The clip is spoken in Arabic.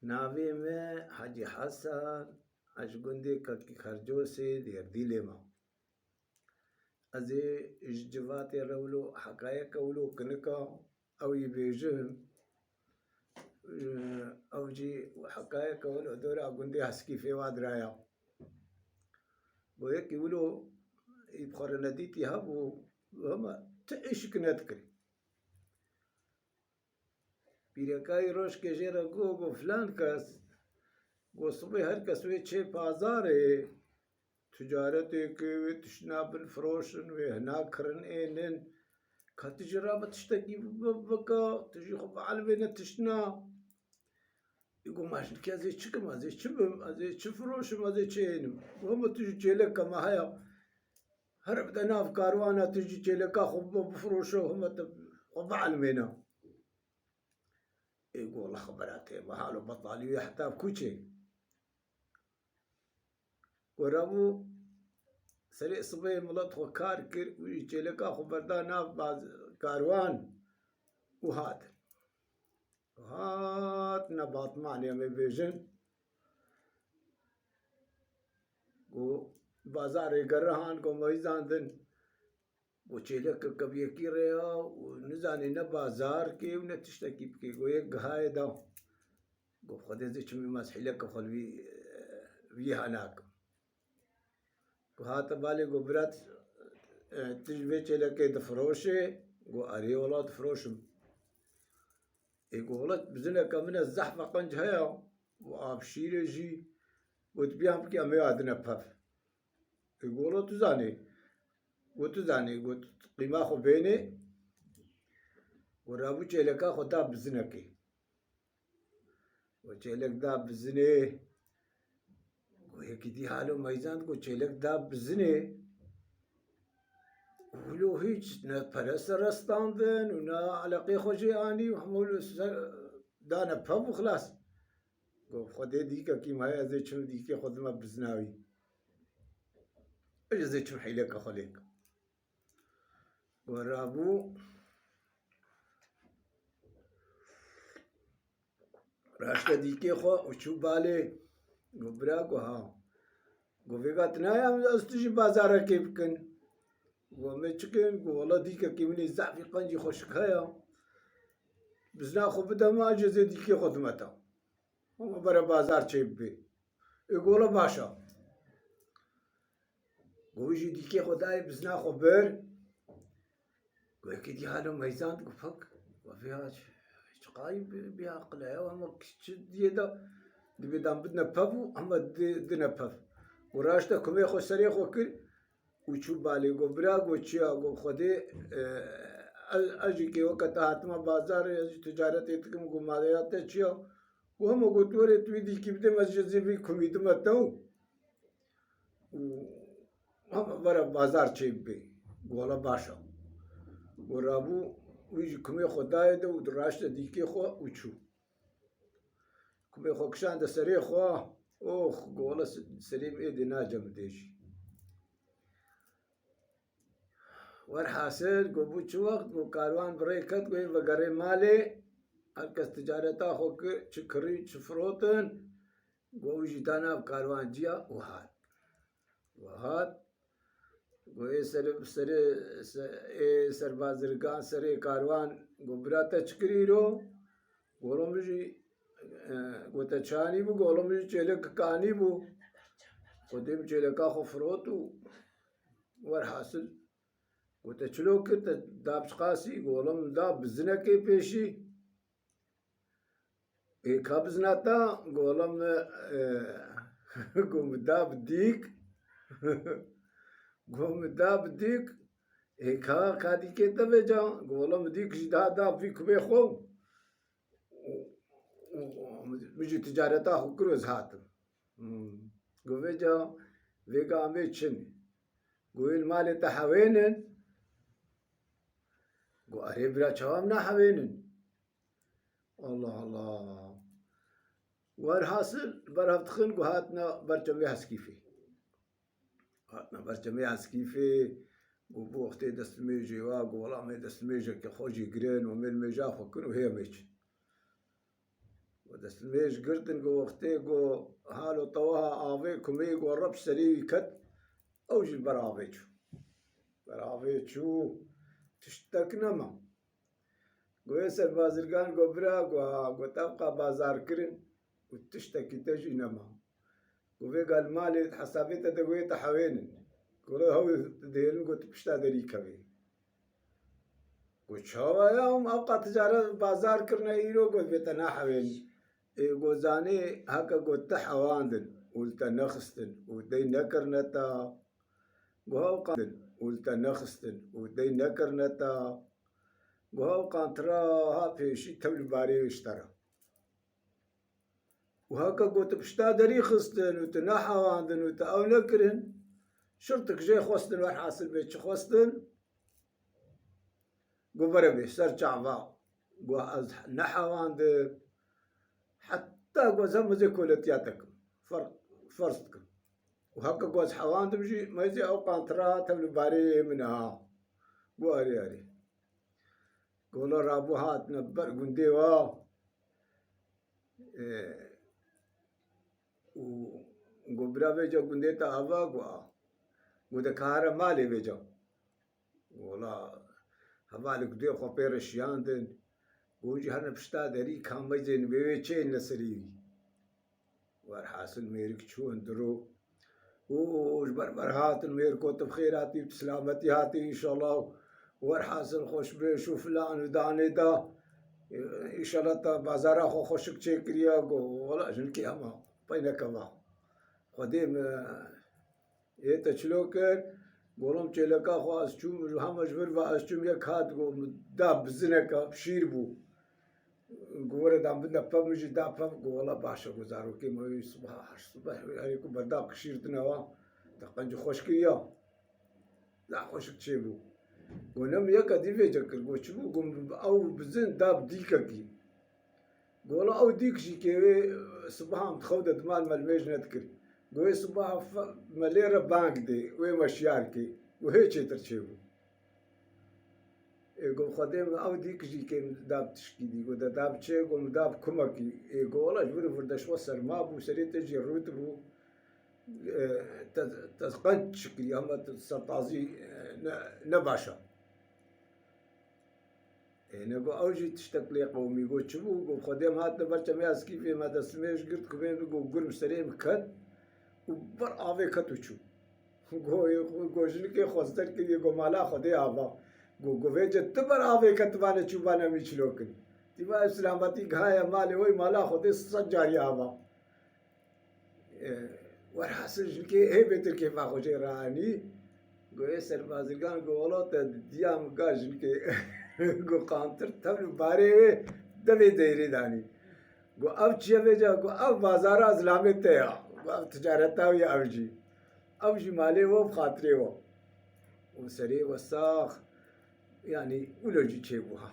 ناوی میں حاجی حسن اشگندی که خرجوسی دیر دیلما از اججوات رولو حقایق اولو کنکا او يبيجهم او جي حقائق اولو دورا قندي حسكي في واد رايا وهيك يقولوا يبخر نديتي هبو وهم تعيش كنتكري بيركاي روش كجيرا جو فلان كاس گو صبح هر کس وی چه بازاره تجارتی که تشنا بالفروشن و هنا کرن اینن كتجرا بتشتكي بكا تجي خب علمنا تشنا يقول ما عشان كذا زي تشكم زي تشبم زي تشفروشم زي تشينم وهم تجي تشيلك ما هي هرب دنا في كاروانا تجي تشيلك خب بفروشو هم خب علمنا يقول والله خبراتي ما حاله بطالي يحتاج كوتشي ورابو سريع صبي ملط وكار كر ويجي لك أخو بردانا بعض كاروان وهات نبات معني من بيجن و بازار يقرهان كو ميزان دن وچيلك كبي كيريا ونزاني نبازار كي ونتشتكي بكي ويك هاي دا قو خدي زي چمي مسحي لك خلوي ويها هناك وهات بالي قو برات تجبي چيلك دفروشي قو اري ولا دفروشم يقول بزنك من الزحفة قنج هيا وابشير يجي وتبيهم بكي امي عدنا بف يقولوا تزاني قلت قيمة خو بيني ورابو چيلكا خو داب بزنكي وچيلك داب بزني وهيك دي حالو ميزان قو چيلك داب بزني ولو هيج نفرس رستاندن ونا علاقي خوشي اني وحمولو دانا بف وخلاص قو خدي ديكا كيما هيا زي چم ديكي خود ما بزناوي اجا زي چم حيلك خليك ورابو راشتا ديكي خو وشو بالي قو براكو ها قو فيقا تنايا استجي بازارا كيف كن قو ميچكن قو والله ديكا كيمني زعفي قنجي خوشك هيا بزنا خو بدا ما اجا زي ديكي خدمتا هم برا بازار چيب بي يقول باشا قو يجي ديكي خداي بزنا خو بر وهيك دي حالو ميزان فك وفيها قايم بها قلعه وهم ديدا دي بدام بدنا بفو هم دنا بف وراشتا كمي خو سريخ وكل وشو بالي قو برا قو تشيا قو خدي اجي كي وقت هاتما بازار تجارت يتكم قو ماليات تشيا وهم قو توري تويدي كي بده مسجد زي في كميد متو وهم برا بازار تشيب بي قولا باشا ورابو ويجي كمي خو دايدا ودراشتا ديكي خو وشو كمي خو كشان دا سري خو اوخ قولا سليم ايدي ناجم ديشي والحاصل قو بوچو وقت قو كاروان بريكت قو وغري مالي هالكس تجارتا خو چكري چفروتن قو ويجي دانا كاروان جيا وهات قو سر بازرگان سر کاروان قو براتا چکری رو قولو مجي قو تچاني بو قولو مجي چيلك كاني بو قديم چيلكا خو فروتو والحاصل قو تچلو كت دابش قاسي قولو داب بزنكي بيشي ايك بزناتا قولو قو داب ديك قوم داب ديك هيك كادي كده بجا قولهم ديك جدا داب فيك بيخو ومجي تجارتها خو كروز هاتم قو بجا فيقا ميتشن قو المال تحوينن قو أريب لا شوامنا حوينن الله والحاصل برهفتخن قو هاتنا برجم يحسكيفي هاتنا برجم يحسكيفي قو وقتي دستميجي واقو والله ما دستميجي كخوجي قرين ومن ميجا فكر وهي ميج ودسميش قرتن قو وقتي قو هالو طواها آوي كمي قو رب سري كت أوجي برافيتشو تشتكنما قو يسر بازرقان قو برا قو تبقى بازار كرن وتشتكي تجي نما قو في قال مالي حسابيتا دقوي تحوين قو هو ديرن قو تبشتا دري كبي قو شوا يوم أبقى تجارة بازار كرنا إيرو قو بيتنا حوين قو زاني هكا قو تحواندن ولتا نخستن ودي نكرنتا قو قاندن ولتا نخستن ودي نكرنتا قو قانتراها في شي تبل باري اشترى وهكا قو تبشتا دري خستن وتنحواندن وتأو نكرن شرطك جاي خوستن وحاصل بيتش خوستن قو بربي سرچع با قو از نحواندن حتى قو زمزي كولتياتكم فرصتكم وهكا قوز حوان تمشي ما يجي أو قانترا تبلي باري منها قو أري قولوا رابو هات نبر قندي قو برا بيجا قندي تابا قو دكارا مالي بيجا قولا هبالي قدي خو بيرشيان دن قوجي هرنا بشتا داري كام بيجين بيوي چين نسري والحاصل ميرك شو اندرو وش بربر هات المير كوت بخير هاتي بسلامتي هاتي ان شاء الله والحاصل خوش بيشو فلان وداني دا ان شاء الله تا بازارا خو خوشك تشكريا ولا جنكي اما بينك ما قديم يتشلوكر قولم تشلكا خو اسچوم هم جبر با اسچوم يك هات قو داب بزنكا بشيربو قوله دام بدنا فمجي دا فم قوله باشا گزارو كي ما صبح عليكم برداق شيرتنا وا تقنج خوشكيا لا خوشك تشيبو ونم يكا دي في جكر قوشبو قوم او بزن داب ديككي قوله او ديك شي كي صباح تخود دمال مالميج نذكر قوي صباح مليره بانك دي وي مشياركي وهيك ترشيبو قوم خديم او ديك جي كان داب تشكي دي قو داب تشي قوم داب كمكي قولا جبر فردش وصل ما بو سري تجي الروتبو تقنت شكلي اما تستازي نباشا نقو اوجي تشتكلي قومي قو تشبو قوم خديم هات نبرشا مياسكي في ما تسميش قلت كمين قو قرم سريم كد وبر آوي كتوچو قو جنكي خوستر كي قو مالا خدي آبا قو ويجا تبر آوي كتبانا چوبانا ميچلوكن تبا اسلامتي غايا مالي وي مالا خدي سجاري آبا والحاصل جنكي هي بيتر كيف اخو جي راني قو يسر بازرگان قو ولوتا ديام قا جنكي قو قانتر تبل باري دبي ديري داني قو او چيا بيجا قو او بازارا ازلامي تيا قو تجارتا ويا اوجي مالي و بخاطري و وسري وساخ يعني ولو جي تشيبوها